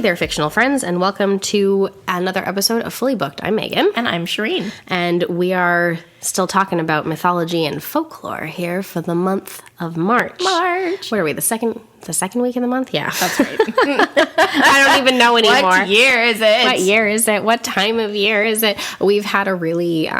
there, fictional friends, and welcome to another episode of Fully Booked. I'm Megan. And I'm Shireen. And we are still talking about mythology and folklore here for the month of March. What are we, the second week of the month? Yeah. That's right. I don't even know anymore. What year is it? What year is it? What time of year is it? We've had a really...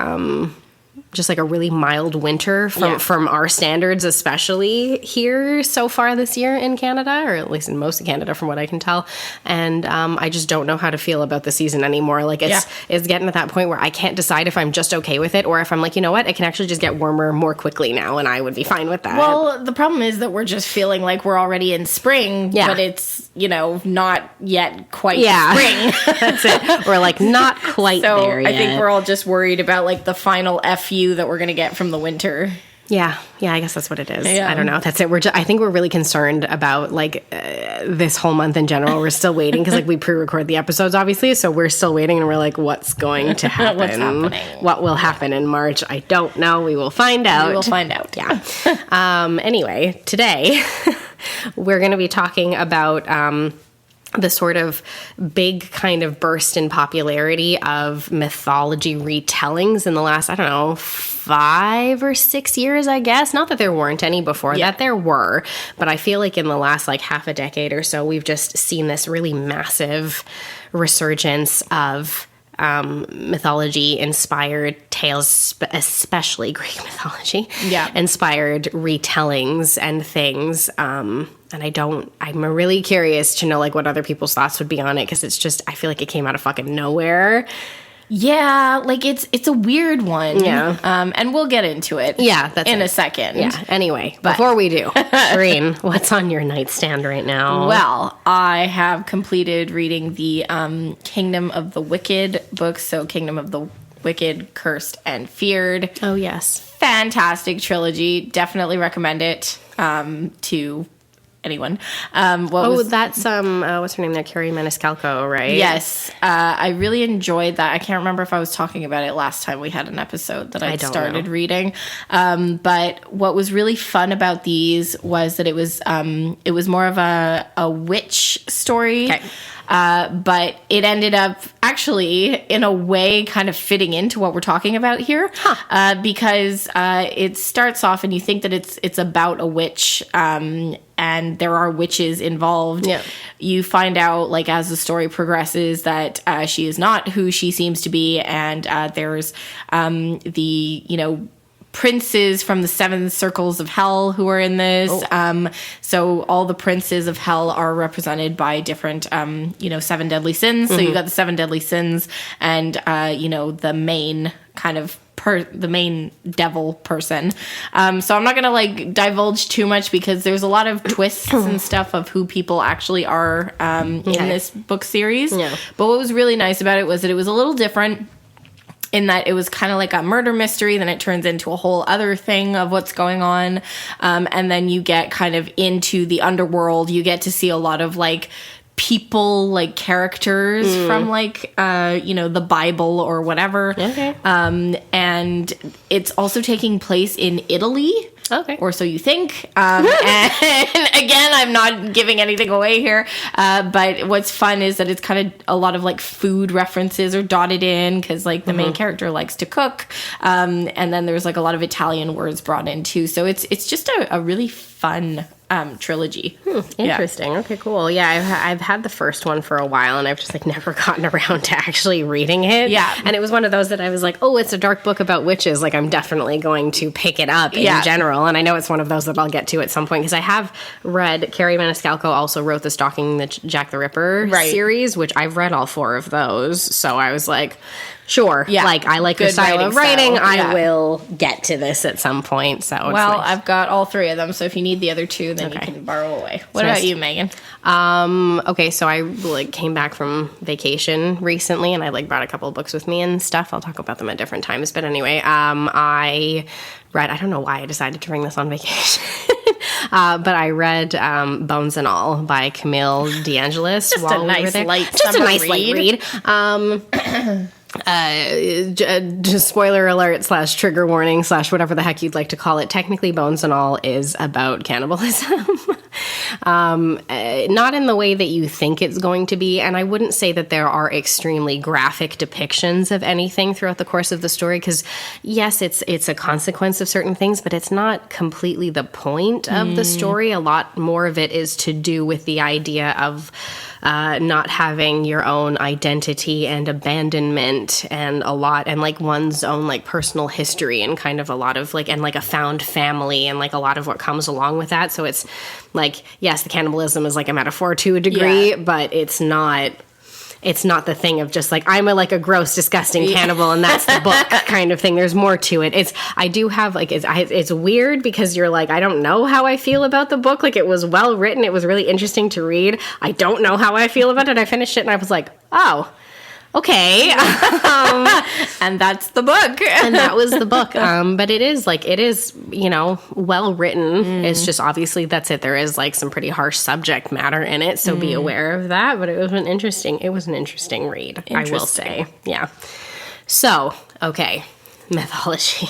just like a really mild winter from our standards, especially here so far this year in Canada, or at least in most of Canada from what I can tell. And I just don't know how to feel about the season anymore. Like it's getting to that point where I can't decide if I'm just okay with it or if I'm like, you know what, it can actually just get warmer more quickly now and I would be fine with that. Well, the problem is that we're just feeling like we're already in spring, but it's, not yet quite spring. That's it. We're like not quite there yet. I think we're all just worried about like the final FU that we're going to get from the winter. Yeah, I guess that's what it is. Yeah. I don't know. That's it. I think we're really concerned about like this whole month in general. We're still waiting because like we pre-record the episodes, obviously. So we're still waiting, and we're like, what's going to happen? What's happening? What will happen in March? I don't know. We will find out. We will find out. Yeah. Anyway, today we're going to be talking about the sort of big kind of burst in popularity of mythology retellings in the last, 5 or 6 years, I guess. Not that there weren't any before that, there were. But I feel like in the last like half a decade or so, we've just seen this really massive resurgence of mythology-inspired tales, especially Greek mythology, inspired retellings and things. And I'm really curious to know like what other people's thoughts would be on it, because it's just, I feel like it came out of fucking nowhere. Yeah, like it's a weird one. Yeah. And we'll get into it. Yeah, that's in it. a second. Yeah. Anyway, before we do, Shireen, what's on your nightstand right now? Well, I have completed reading the Kingdom of the Wicked books. So Kingdom of the Wicked, Cursed, and Feared. Oh, yes. Fantastic trilogy. Definitely recommend it to anyone. That's what's her name there? Carrie Maniscalco, right? Yes. I really enjoyed that. I can't remember if I was talking about it last time we had an episode that I started reading. But what was really fun about these was that it was more of a witch story. Okay. But it ended up actually, in a way, kind of fitting into what we're talking about here, because it starts off and you think that it's about a witch, and there are witches involved. Yeah. You find out, like, as the story progresses, that she is not who she seems to be, and there's the princes from the 7 circles of hell who are in this. So all the princes of hell are represented by different 7 deadly sins. So you got the 7 deadly sins and the main kind of the main devil person. So I'm not gonna like divulge too much because there's a lot of twists and stuff of who people actually are in this book series. Yeah. But what was really nice about it was that it was a little different, in that it was kind of like a murder mystery, then it turns into a whole other thing of what's going on. And then you get kind of into the underworld. You get to see a lot of like people, like characters from like, the Bible or whatever. Okay. And it's also taking place in Italy. Okay. Or so you think. And again, I'm not giving anything away here. But what's fun is that it's kind of a lot of like food references are dotted in because like the main character likes to cook. And then there's like a lot of Italian words brought in too. So it's just a really fun trilogy. Interesting. Yeah. Okay, cool. Yeah, I've had the first one for a while and I've just like never gotten around to actually reading it. Yeah. And it was one of those that I was like, oh, it's a dark book about witches. Like I'm definitely going to pick it up in general. And I know it's one of those that I'll get to at some point because I have read, Carrie Maniscalco also wrote the Stalking the Jack the Ripper series, which I've read all 4 of those. So I was like, sure. Yeah. Like I like your style of writing. I will get to this at some point. So it's nice. I've got all 3 of them. So if you need the other 2, then you can borrow away. What about you, Megan? Okay, so I like came back from vacation recently and I like brought a couple of books with me and stuff. I'll talk about them at different times. But anyway, I read, I don't know why I decided to bring this on vacation. But I read Bones and All by Camille DeAngelis. Just a nice light read. just spoiler alert / trigger warning / whatever the heck you'd like to call it. Technically, Bones and All is about cannibalism. Not in the way that you think it's going to be. And I wouldn't say that there are extremely graphic depictions of anything throughout the course of the story. Because yes, it's a consequence of certain things, but it's not completely the point of the story. A lot more of it is to do with the idea of not having your own identity and abandonment and like one's own like personal history and kind of a lot of like, and like a found family and like a lot of what comes along with that. So it's like, yes, the cannibalism is like a metaphor to a degree, but it's not the thing of just like, I'm a gross, disgusting cannibal and that's the book kind of thing. There's more to it. It's weird because you're like, I don't know how I feel about the book. Like, it was well written. It was really interesting to read. I don't know how I feel about it. I finished it and I was like, oh, okay. And that's the book. And that was the book. But it is well written. It's just obviously that's it. There is like some pretty harsh subject matter in it. So be aware of that. But it was an interesting read, I will say. Yeah. So, okay. Mythology.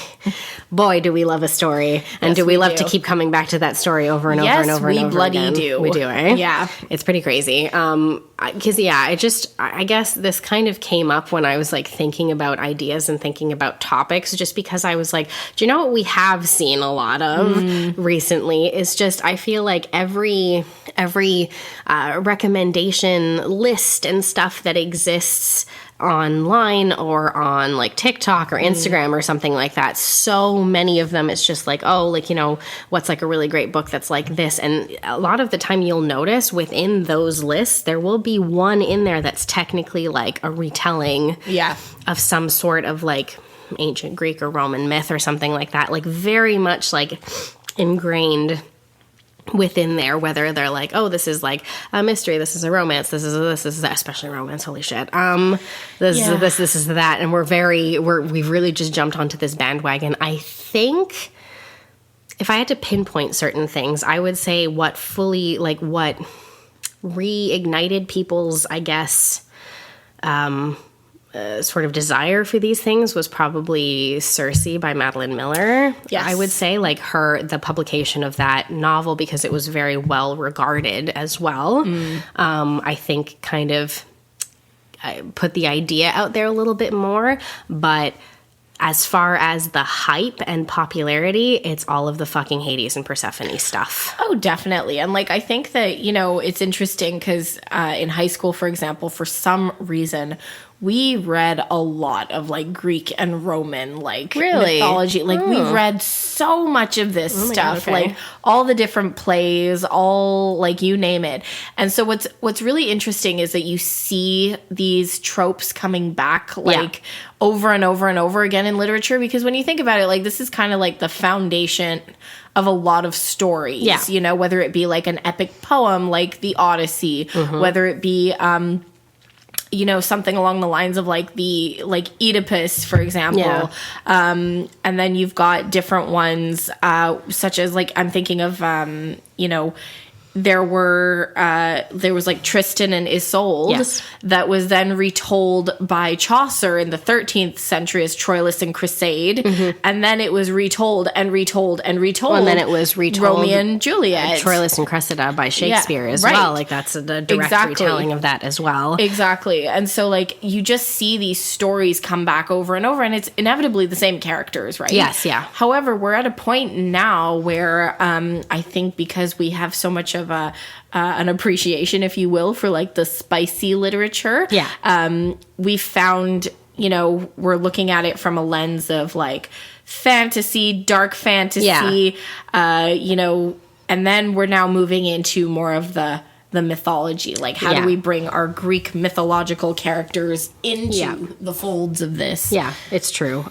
Boy, do we love a story. And yes, do we love to keep coming back to that story over and over and over and over bloody again. do. We do, eh? Yeah. It's pretty crazy. Because, I guess this kind of came up when I was like thinking about ideas and thinking about topics, just because I was like, do you know what we have seen a lot of recently is just, I feel like every recommendation list and stuff that exists online or on like TikTok or Instagram or something like that. So many of them, it's just like, oh, like, what's like a really great book that's like this. And a lot of the time you'll notice within those lists, there will be one in there that's technically like a retelling of some sort of like ancient Greek or Roman myth or something like that. Like very much like ingrained within there, whether they're like, oh, this is like a mystery, this is a romance, this is that, especially romance, holy shit. This is that, and we've really just jumped onto this bandwagon. I think if I had to pinpoint certain things, I would say what reignited people's, I guess, sort of desire for these things was probably Circe by Madeline Miller. Yes. I would say like the publication of that novel, because it was very well regarded as well. I think kind of put the idea out there a little bit more, but as far as the hype and popularity, it's all of the fucking Hades and Persephone stuff. Oh, definitely. And like, I think that, it's interesting because in high school, for example, for some reason, we read a lot of like Greek and Roman mythology. Like we read so much of this stuff, God, okay. Like all the different plays, all like you name it. And so what's really interesting is that you see these tropes coming back over and over and over again in literature, because when you think about it, like this is kind of like the foundation of a lot of stories, whether it be like an epic poem like the Odyssey, whether it be something along the lines of like Oedipus, for example. And then you've got different ones, such as like, I'm thinking of, there was like Tristan and Isolde that was then retold by Chaucer in the 13th century as Troilus and Cressade. And then it was retold and retold and retold. Well, and then it was retold Romeo and Juliet. Troilus and Cressida by Shakespeare as well. Like that's a direct retelling of that as well. Exactly. And so like you just see these stories come back over and over, and it's inevitably the same characters, right? Yes, yeah. However, we're at a point now where I think because we have so much of an appreciation, if you will, for like the spicy literature. We found, we're looking at it from a lens of like fantasy, dark fantasy, and then we're now moving into more of the mythology. Like how do we bring our Greek mythological characters into the folds of this? Yeah, it's true.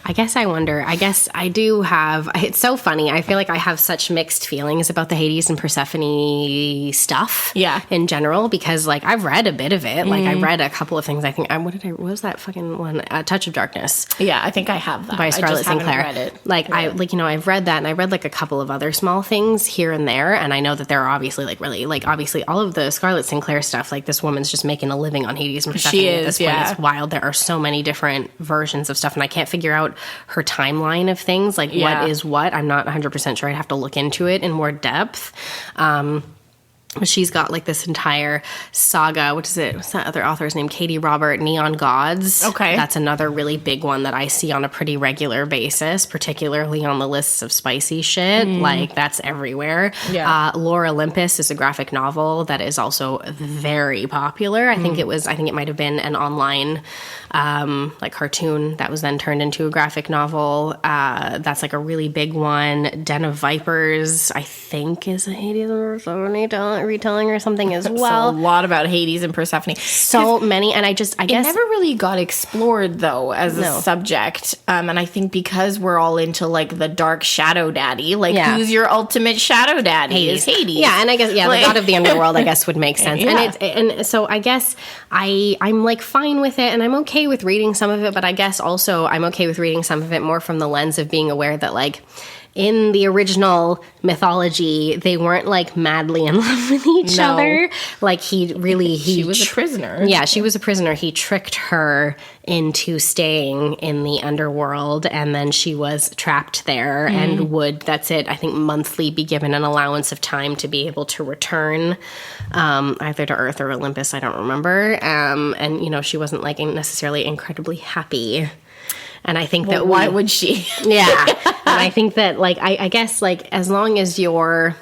I guess I wonder. I guess I do have. It's so funny. I feel like I have such mixed feelings about the Hades and Persephone stuff. Yeah. In general, because like I've read a bit of it. Like I read a couple of things. I think what was that fucking one? Touch of Darkness. Yeah, I think I have that by Scarlett Sinclair. Read it. Like I've read that, and I read like a couple of other small things here and there, and I know that there are obviously like really like obviously all of the Scarlett Sinclair stuff. Like this woman's just making a living on Hades and Persephone at this point. It's wild. There are so many different versions of stuff, and I can't figure out her timeline of things, like what is what. I'm not 100% sure. I'd have to look into it in more depth. She's got like this entire saga. What is it? What's that other author's name? Katie Robert, Neon Gods. Okay. That's another really big one that I see on a pretty regular basis, particularly on the lists of spicy shit. Like that's everywhere. Yeah. Lore Olympus is a graphic novel that is also very popular. I think it might have been an online like cartoon that was then turned into a graphic novel. That's like a really big one. Den of Vipers, I think, is a Hades and Persephone retelling or something as well. So a lot about Hades and Persephone. So many, and I guess it never really got explored though as a subject. And I think because we're all into like the dark shadow daddy, like who's your ultimate shadow daddy? Hades. Yeah, and I guess the god of the underworld I guess would make sense. And so I guess I'm like fine with it, and I'm okay with reading some of it, but I guess also I'm okay with reading some of it more from the lens of being aware that like in the original mythology, they weren't like madly in love with each other. Like she was a prisoner. Yeah, she was a prisoner. He tricked her into staying in the underworld, and then she was trapped there and would, I think, monthly be given an allowance of time to be able to return either to Earth or Olympus. I don't remember. And, you know, she wasn't like necessarily incredibly happy. And I think that why would she? Yeah. And I think that, like, I guess, like, as long as you're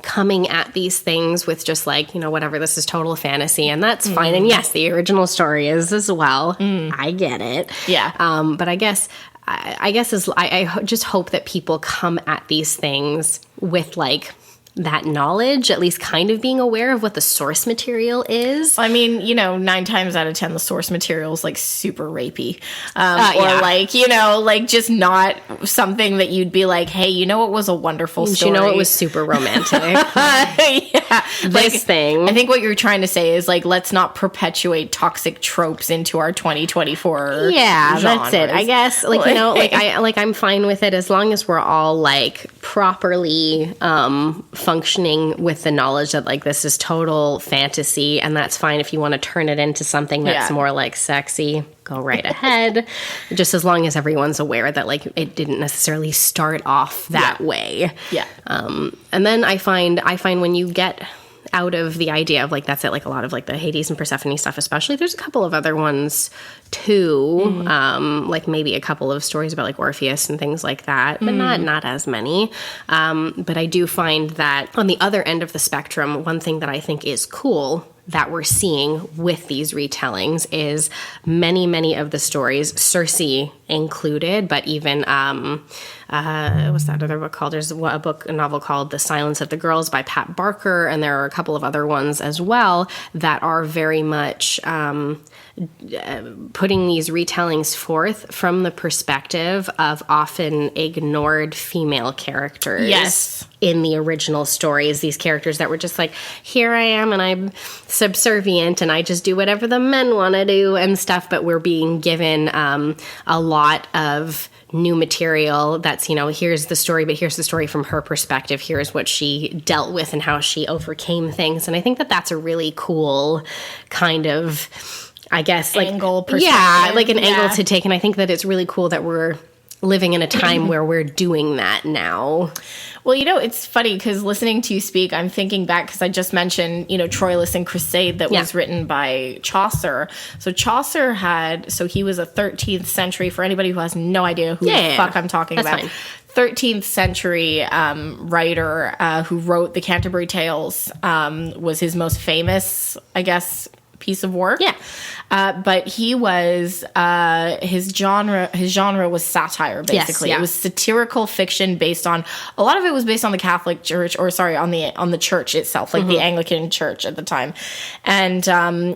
coming at these things with just, like, you know, whatever, this is total fantasy, and that's fine. And yes, the original story is as well. I get it. Yeah. But I guess I just hope that people come at these things with, like, that knowledge, at least kind of being aware of what the source material is. I mean, you know, 9 times out of 10, the source material is like super rapey. Or like, you know, like just not something that you'd be like, hey, you know what was a wonderful story? You know, it was super romantic. This thing. I think what you're trying to say is like, let's not perpetuate toxic tropes into our 2024 Yeah, genres. that's it. I guess, like, you know, like I'm fine with it as long as we're all like properly functioning with the knowledge that like this is total fantasy, and that's fine. If you want to turn it into something that's more like sexy, go right ahead. Just as long as everyone's aware that like it didn't necessarily start off that way. Yeah. And then I find when you get out of the idea of like that's it, like a lot of like the Hades and Persephone stuff, especially, there's a couple of other ones too, like maybe a couple of stories about like Orpheus and things like that, but not as many. But I do find that on the other end of the spectrum, one thing that I think is cool that we're seeing with these retellings is many of the stories, Circe included, but even what's that other book called? There's a novel called The Silence of the Girls by Pat Barker, and there are a couple of other ones as well that are very much putting these retellings forth from the perspective of often ignored female characters. Yes. In the original stories, these characters that were just like, here I am and I'm subservient and I just do whatever the men want to do and stuff, but we're being given a lot of new material that's, you know, here's the story, but here's the story from her perspective. Here's what she dealt with and how she overcame things. And I think that that's a really cool kind of, I guess, like angle perspective. Yeah, like an angle to take. And I think that it's really cool that we're living in a time where we're doing that now. Well, you know, it's funny because listening to you speak, I'm thinking back because I just mentioned, you know, Troilus and Crusade that was written by Chaucer. So Chaucer he was a 13th century, for anybody who has no idea who the fuck I'm talking about. Fine. 13th century writer who wrote the Canterbury Tales was his most famous, I guess, piece of work. Yeah. But he was, his genre was satire, basically. Yes, yeah. It was satirical fiction based on, a lot of it was based on the Catholic Church, or sorry, on the church itself, like the Anglican Church at the time. And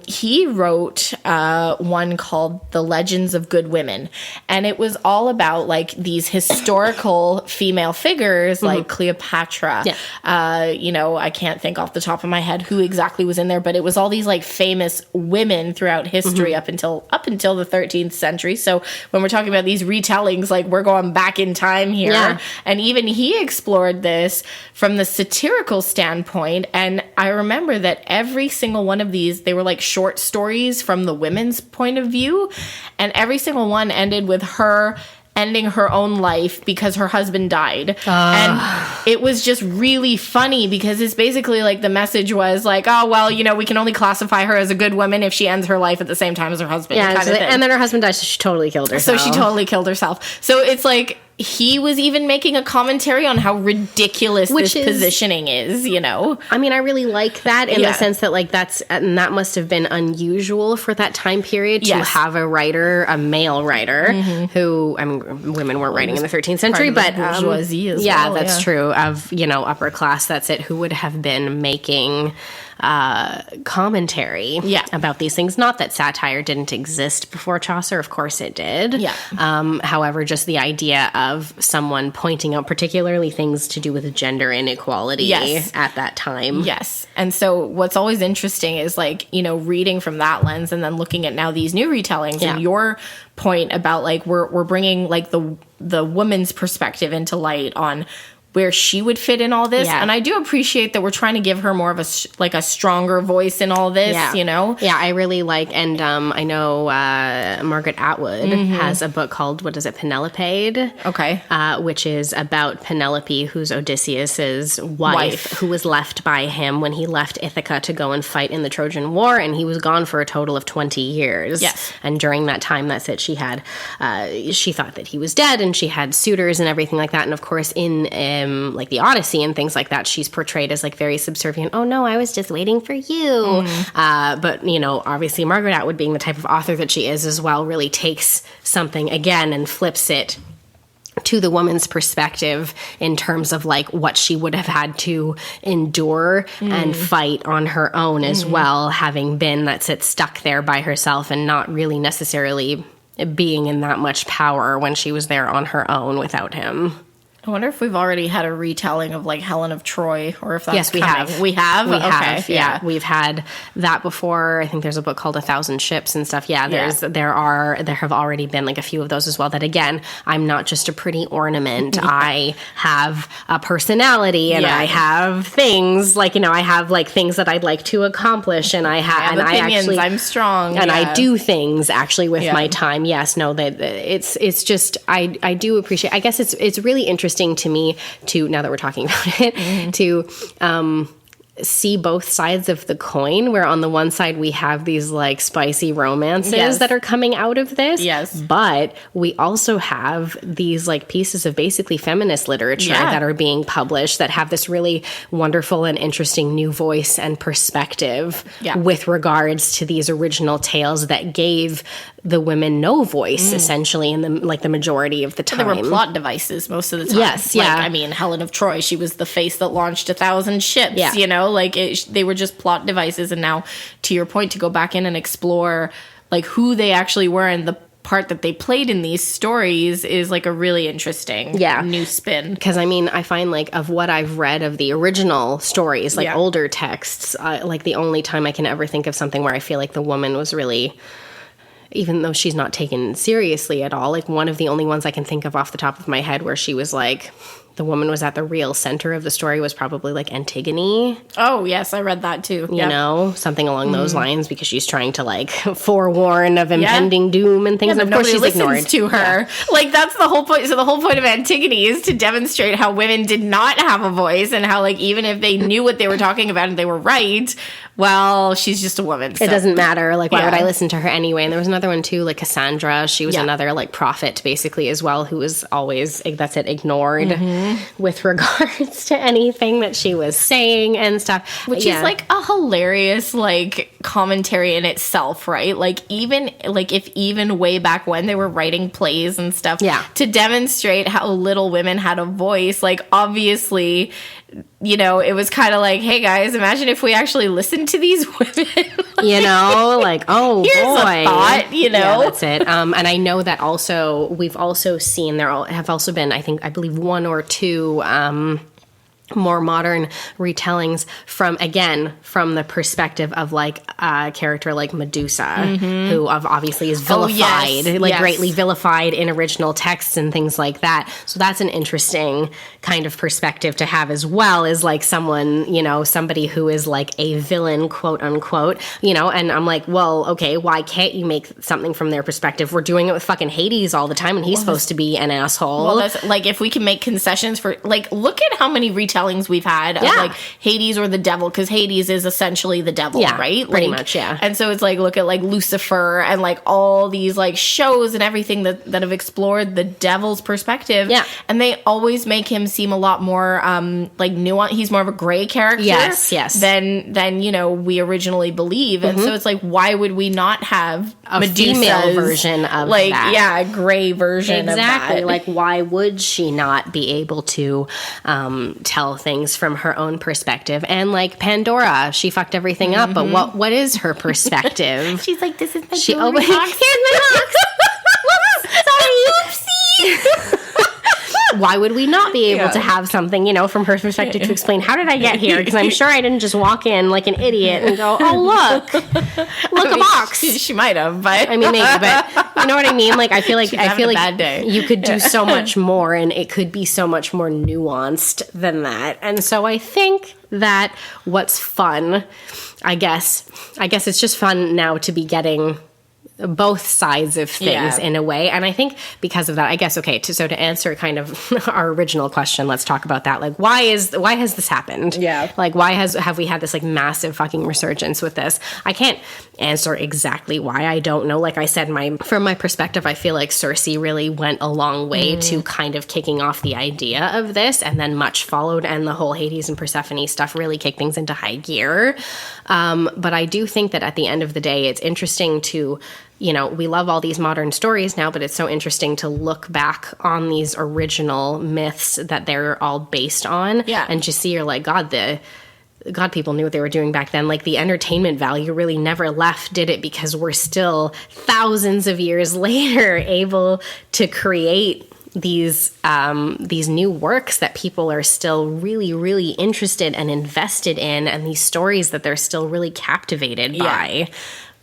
he wrote one called The Legends of Good Women. And it was all about like these historical female figures like Cleopatra. Yeah. I can't think off the top of my head who exactly was in there, but it was all these like famous women throughout history up until the 13th century. So when we're talking about these retellings, like we're going back in time here. Yeah. And even he explored this from the satirical standpoint. And I remember that every single one of these, they were like short stories from the women's point of view. And every single one ended with her ending her own life because her husband died. And it was just really funny because it's basically like the message was like, oh, well, we can only classify her as a good woman if she ends her life at the same time as her husband. Yeah, and then her husband died, so she totally killed herself. So it's like, he was even making a commentary on how ridiculous this positioning is, I mean, I really like that in the sense that, like, that must have been unusual for that time period to have a male writer, who, I mean, women weren't writing in the 13th century, but bourgeoisie as well. That's true, of, upper class, that's it, who would have been making commentary about these things. Not that satire didn't exist before Chaucer, of course it did. Yeah. However, just the idea of someone pointing out particularly things to do with gender inequality at that time. Yes. And so what's always interesting is like, reading from that lens and then looking at now these new retellings and your point about like we're bringing like the woman's perspective into light on where she would fit in all this. Yeah. And I do appreciate that we're trying to give her more of a stronger voice in all this, Yeah, I really like, and I know Margaret Atwood has a book called, Penelope? Okay. Which is about Penelope, who's Odysseus's wife, who was left by him when he left Ithaca to go and fight in the Trojan War, and he was gone for a total of 20 years. Yes. And during that time, that's it, she had, she thought that he was dead, and she had suitors and everything like that, and of course in like the Odyssey and things like that, she's portrayed as like very subservient. Oh no, I was just waiting for you. But obviously Margaret Atwood, being the type of author that she is as well, really takes something again and flips it to the woman's perspective in terms of like what she would have had to endure and fight on her own as well, having been stuck there by herself and not really necessarily being in that much power when she was there on her own without him. I wonder if we've already had a retelling of like Helen of Troy, or if that's yes, we coming. have. We have. We okay. have. Yeah, we've had that before. I think there's a book called 1,000 Ships and stuff. Yeah, there have already been like a few of those as well. That again, I'm not just a pretty ornament. I have a personality, and I have things like I have like things that I'd like to accomplish, and I have opinions. I'm strong, and I do things actually with my time. Yes, no, that it's just I do appreciate. I guess it's really interesting to me to, now that we're talking about it, to see both sides of the coin, where on the one side we have these like spicy romances that are coming out of this, but we also have these like pieces of basically feminist literature that are being published that have this really wonderful and interesting new voice and perspective with regards to these original tales that gave the women no voice essentially in the majority of the time. They were plot devices most of the time. Yes, I mean, Helen of Troy, she was the face that launched 1,000 ships, they were just plot devices. And now, to your point, to go back in and explore like who they actually were and the part that they played in these stories is like a really interesting new spin. Because I mean, I find like of what I've read of the original stories, like older texts, like the only time I can ever think of something where I feel like the woman was really, even though she's not taken seriously at all, like one of the only ones I can think of off the top of my head where she was like, the woman was at the real center of the story was probably like Antigone. Oh, yes, I read that too. You know, something along those lines, because she's trying to like forewarn of impending doom and things. And of course she's ignored to her. Like that's the whole point. So the whole point of Antigone is to demonstrate how women did not have a voice, and how like even if they knew what they were talking about and they were right, well, she's just a woman. So. It doesn't matter. Like, why would I listen to her anyway? And there was another one too, like Cassandra. She was another like prophet basically as well, who was always, ignored with regards to anything that she was saying and stuff. Which is like a hilarious, like, commentary in itself, right? Like even way back when they were writing plays and stuff, to demonstrate how little women had a voice, like obviously, you know, it was kind of like, hey guys, imagine if we actually listened to these women. You know, like, oh here's boy, a thought, you know. Yeah, that's it. And I know that also we've also seen have also been, I believe 1 or 2 more modern retellings from the perspective of like a character like Medusa, who obviously is vilified, greatly vilified in original texts and things like that. So that's an interesting kind of perspective to have as well, is like someone, you know, somebody who is like a villain, quote unquote, you know, and I'm like, well, okay, why can't you make something from their perspective? We're doing it with fucking Hades all the time, and he's supposed to be an asshole. Well, that's, like, if we can make concessions for, like, look at how many retellings we've had of like Hades or the devil, because Hades is essentially the devil, right? Pretty like, much, yeah. And so it's like, look at like Lucifer and like all these like shows and everything that have explored the devil's perspective. Yeah. And they always make him seem a lot more like nuanced. He's more of a gray character. Yes. Than you know, we originally believe. And so it's like, why would we not have a Medusa's female version of like that? Yeah, a gray version exactly. of that. Like, why would she not be able to tell things from her own perspective? And like Pandora, she fucked everything up, but what is her perspective? She's like, this is my she jewelry box. Here's my box. Sorry. Oopsie. Why would we not be able to have something, you know, from her perspective to explain, how did I get here? Because I'm sure I didn't just walk in like an idiot and go, oh, look, a box. She might have, but I mean, maybe, but you know what I mean? Like, I feel like bad day. You could do so much more, and it could be so much more nuanced than that. And so I think that what's fun, I guess it's just fun now to be getting both sides of things in a way. And I think because of that, I guess, okay, so to answer kind of our original question, let's talk about that. Like, why has this happened? Yeah. Like, why have we had this like massive fucking resurgence with this? I can't answer exactly why. I don't know. Like I said, from my perspective, I feel like Circe really went a long way to kind of kicking off the idea of this, and then much followed, and the whole Hades and Persephone stuff really kicked things into high gear. But I do think that at the end of the day, it's interesting to, you know, we love all these modern stories now, but it's so interesting to look back on these original myths that they're all based on, and just see, you're like, God, people knew what they were doing back then. Like, the entertainment value really never left, did it? Because we're still thousands of years later able to create these new works that people are still really, really interested and invested in, and these stories that they're still really captivated by.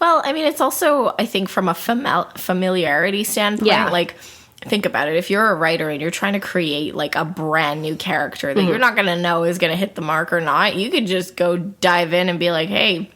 Well, I mean, it's also, I think, from a familiarity standpoint, like, think about it. If you're a writer and you're trying to create like a brand new character that you're not going to know is going to hit the mark or not, you could just go dive in and be like, hey,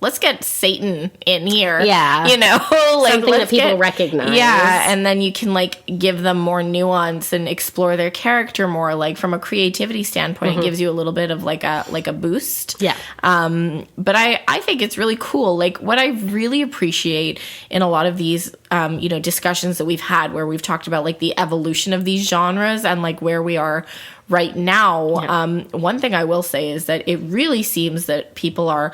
let's get Satan in here. Yeah. You know, like, something that people recognize. Yeah. And then you can like give them more nuance and explore their character more. Like, from a creativity standpoint, it gives you a little bit of like a boost. Yeah. But I think it's really cool. Like, what I really appreciate in a lot of these, you know, discussions that we've had where we've talked about like the evolution of these genres and like where we are right now. One thing I will say is that it really seems that people are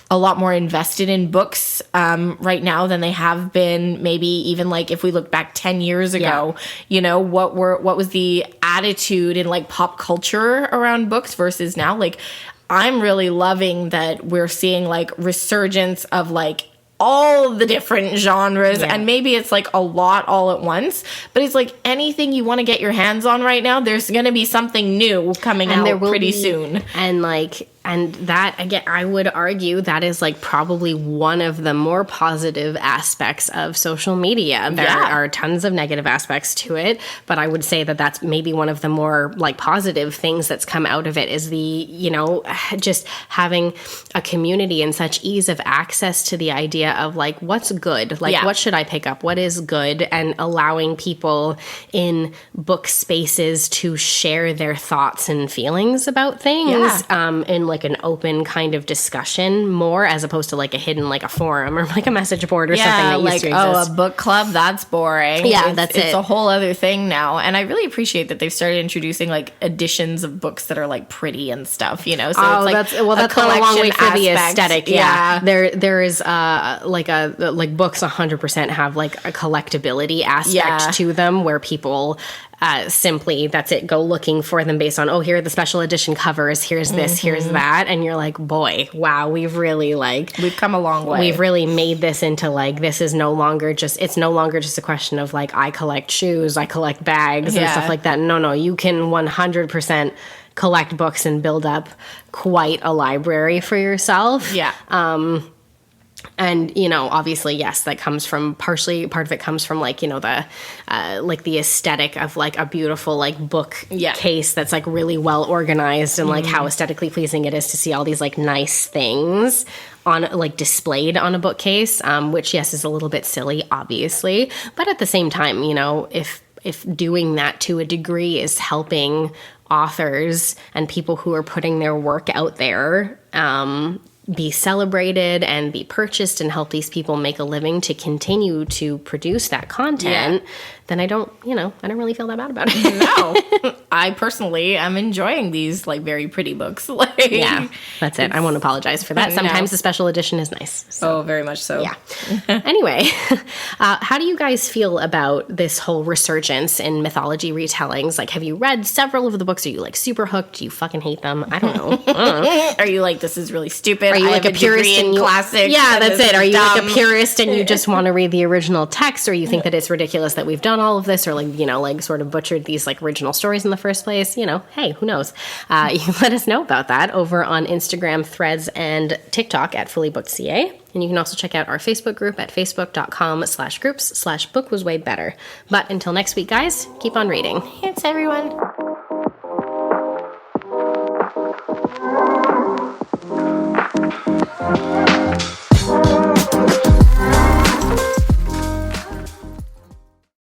a lot more invested in books right now than they have been, maybe even like if we look back 10 years ago, you know, what was the attitude in like pop culture around books versus now. Like, I'm really loving that we're seeing like resurgence of like all the different genres, and maybe it's like a lot all at once, but it's like anything you want to get your hands on right now, there's going to be something new coming out pretty soon. And like, and that, again, I would argue that is like probably one of the more positive aspects of social media. There are tons of negative aspects to it, but I would say that that's maybe one of the more like positive things that's come out of it, is the, you know, just having a community and such ease of access to the idea of like, what's good? Like, what should I pick up? What is good? And allowing people in book spaces to share their thoughts and feelings about things in like like an open kind of discussion more, as opposed to like a hidden, like a forum or like a message board or something that like, used to exist. A book club, that's boring. Yeah, it's a whole other thing now. And I really appreciate that they've started introducing like editions of books that are like pretty and stuff, So it's like that's gone a long way for the aesthetic. Yeah. There is like books 100% have like a collectability aspect to them, where people simply, that's it, go looking for them based on, here are the special edition covers, here's this, here's that, and you're like, boy, wow, we've come a long way. We've really made this into like, this is no longer just a question of like, I collect shoes, I collect bags and stuff like that. No, you can 100% collect books and build up quite a library for yourself. Yeah. And, obviously, yes, that comes from part of it comes from like, the aesthetic of like a beautiful like book case that's like really well organized, and like how aesthetically pleasing it is to see all these like nice things on like displayed on a bookcase, which yes, is a little bit silly, obviously. But at the same time, if doing that to a degree is helping authors and people who are putting their work out there, be celebrated and be purchased and help these people make a living to continue to produce that content, then I don't really feel that bad about it. No. I personally am enjoying these like very pretty books. Yeah, that's it. I won't apologize for that. Sometimes the special edition is nice. So. Oh, very much so. Yeah. Anyway, how do you guys feel about this whole resurgence in mythology retellings? Like, have you read several of the books? Are you like super hooked? Do you fucking hate them? I don't know. Are you like, this is really stupid? Are you like a purist in classics? Yeah, that's it. Are you like a purist and you just want to read the original text, or you think that it's ridiculous that we've done all of this, or like sort of butchered these like original stories in the first place? Hey, who knows? You can let us know about that over on Instagram, Threads, and TikTok at fullybookedca. And you can also check out our Facebook group at facebook.com/groups/book was way better. But until next week, guys, keep on reading. Thanks, everyone.